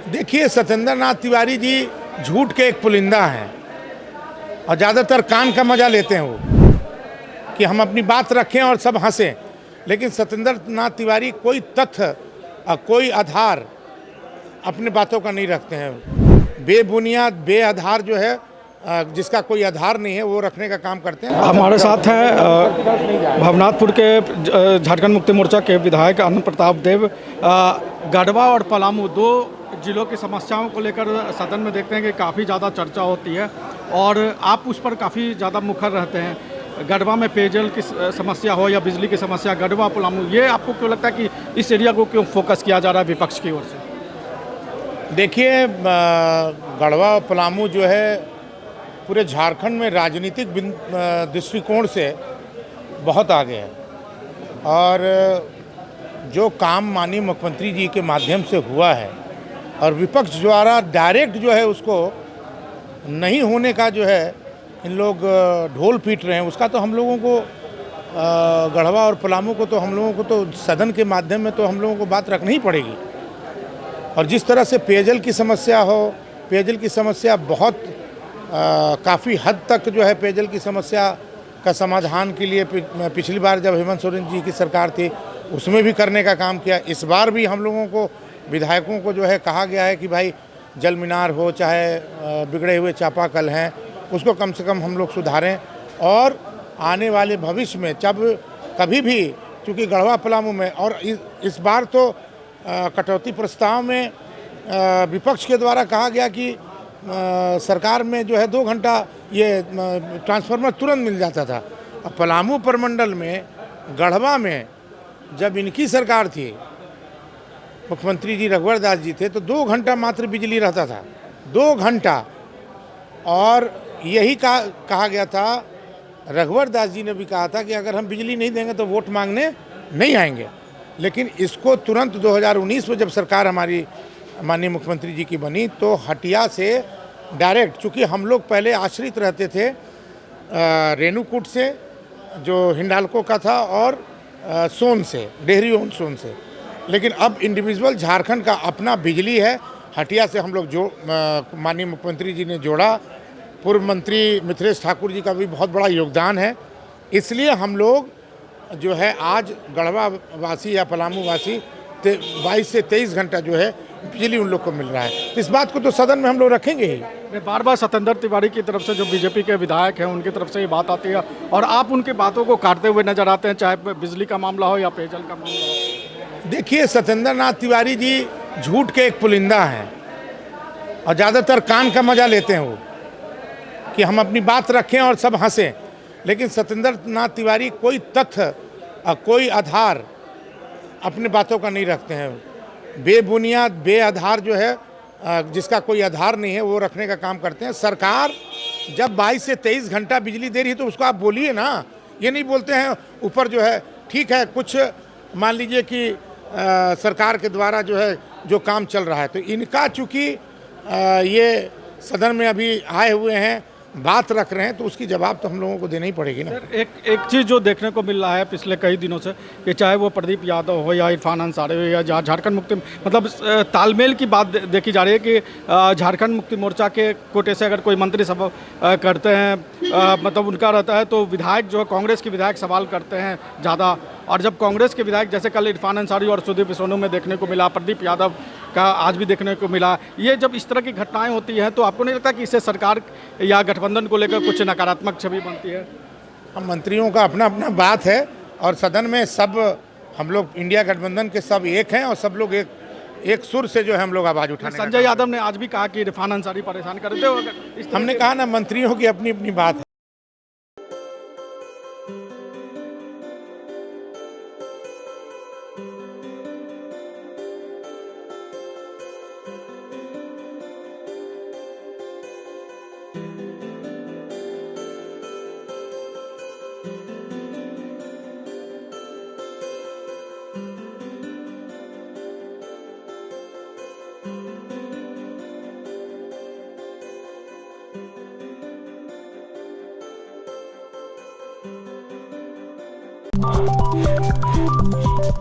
देखिए, सत्येंद्र नाथ तिवारी जी झूठ के एक पुलिंदा हैं और ज़्यादातर कान का मजा लेते हैं वो कि हम अपनी बात रखें और सब हंसें। लेकिन सत्येंद्र नाथ तिवारी कोई तथ्य और कोई आधार अपनी बातों का नहीं रखते हैं। बेबुनियाद बेआधार जो है, जिसका कोई आधार नहीं है, वो रखने का काम करते हैं। हमारे साथ हैं भवनाथपुर के झारखंड मुक्ति मोर्चा के विधायक आनंद प्रताप देव। गढ़वा और पलामू दो जिलों की समस्याओं को लेकर सदन में देखते हैं कि काफ़ी ज़्यादा चर्चा होती है और आप उस पर काफ़ी ज़्यादा मुखर रहते हैं। गढ़वा में पेयजल की समस्या हो या बिजली की समस्या, गढ़वा पलामू, ये आपको क्यों लगता है कि इस एरिया को क्यों फोकस किया जा रहा है विपक्ष की ओर से? देखिए, गढ़वा और पलामू जो है पूरे झारखंड में राजनीतिक दृष्टिकोण से बहुत आगे है और जो काम माननीय मुख्यमंत्री जी के माध्यम से हुआ है और विपक्ष द्वारा डायरेक्ट जो है उसको नहीं होने का जो है इन लोग ढोल पीट रहे हैं, उसका तो हम लोगों को गढ़वा और पलामू को तो हम लोगों को तो सदन के माध्यम में तो हम लोगों को बात रखनी ही पड़ेगी। और जिस तरह से पेयजल की समस्या हो, पेयजल की समस्या बहुत काफ़ी हद तक जो है पेयजल की समस्या का समाधान के लिए पिछली बार जब हेमंत सोरेन जी की सरकार थी उसमें भी करने का काम किया। इस बार भी हम लोगों को विधायकों को जो है कहा गया है कि भाई जल मीनार हो चाहे बिगड़े हुए चापाकल हैं, उसको कम से कम हम लोग सुधारें और आने वाले भविष्य में जब कभी भी, चूँकि गढ़वा पलामू में और इस बार तो कटौती प्रस्ताव में विपक्ष के द्वारा कहा गया कि सरकार में जो है 2 घंटा ये ट्रांसफार्मर तुरंत मिल जाता था। अब पलामू प्रमंडल में, गढ़वा में जब इनकी सरकार थी, मुख्यमंत्री जी रघुवर दास जी थे, तो 2 घंटा मात्र बिजली रहता था, 2 घंटा। और यही कहा गया था, रघुवर दास जी ने भी कहा था कि अगर हम बिजली नहीं देंगे तो वोट मांगने नहीं आएंगे। लेकिन इसको तुरंत 2019 में जब सरकार हमारी माननीय मुख्यमंत्री जी की बनी तो हटिया से डायरेक्ट, चूँकि हम लोग पहले आश्रित रहते थे रेणुकूट से जो हिंडाल्को का था और सोन से, डेहरी ओन सोन से, लेकिन अब इंडिविजुअल झारखंड का अपना बिजली है। हटिया से हम लोग जो माननीय मुख्यमंत्री जी ने जोड़ा, पूर्व मंत्री मिथिलेश ठाकुर जी का भी बहुत बड़ा योगदान है। इसलिए हम लोग जो है आज गढ़वा वासी या पलामू वासी 22 से 23 घंटा जो है बिजली उन लोग को मिल रहा है। इस बात को तो सदन में हम लोग रखेंगे ही। बार बार सत्येंद्र तिवारी की तरफ से, जो बीजेपी के विधायक हैं, उनकी तरफ से ये बात आती है और आप उनकी बातों को काटते हुए नजर आते हैं, चाहे बिजली का मामला हो या पेयजल का मामला हो। देखिए, सत्येंद्र नाथ तिवारी जी झूठ के एक पुलिंदा हैं और ज़्यादातर कान का मजा लेते हैं वो कि हम अपनी बात रखें और सब हंसें। लेकिन सत्येंद्र नाथ तिवारी कोई तथ्य और कोई आधार अपनी बातों का नहीं रखते हैं। बेबुनियाद बेआधार जो है, जिसका कोई आधार नहीं है, वो रखने का काम करते हैं। सरकार जब 22 से 23 घंटा बिजली दे रही है तो उसको आप बोलिए ना, ये नहीं बोलते हैं ऊपर जो है। ठीक है, कुछ मान लीजिए कि सरकार के द्वारा जो है जो काम चल रहा है, तो इनका चूँकि ये सदन में अभी आए हुए हैं, बात रख रहे हैं, तो उसकी जवाब तो हम लोगों को देना ही पड़ेगी ना। एक चीज़ जो देखने को मिल रहा है पिछले कई दिनों से, कि चाहे वो प्रदीप यादव हो या इरफान अंसारी हो या झारखंड मुक्ति, मतलब तालमेल की बात देखी जा रही है कि झारखंड मुक्ति मोर्चा के कोटे से अगर कोई मंत्री सब करते हैं, मतलब उनका रहता है, तो विधायक जो है कांग्रेस के विधायक सवाल करते हैं ज़्यादा। और जब कांग्रेस के विधायक, जैसे कल इरफान अंसारी और सुदीप सोनू में देखने को मिला, प्रदीप यादव का आज भी देखने को मिला, ये जब इस तरह की घटनाएं होती हैं तो आपको नहीं लगता कि इससे सरकार या गठबंधन को लेकर कुछ नकारात्मक छवि बनती है? हम मंत्रियों का अपना अपना बात है और सदन में सब हम लोग इंडिया गठबंधन के सब एक हैं और सब लोग एक सुर से जो है हम लोग आवाज़ उठाने। संजय यादव ने आज भी कहा कि इरफान अंसारी परेशान कर रहे थे। हमने कहा ना, मंत्रियों की अपनी अपनी बात है।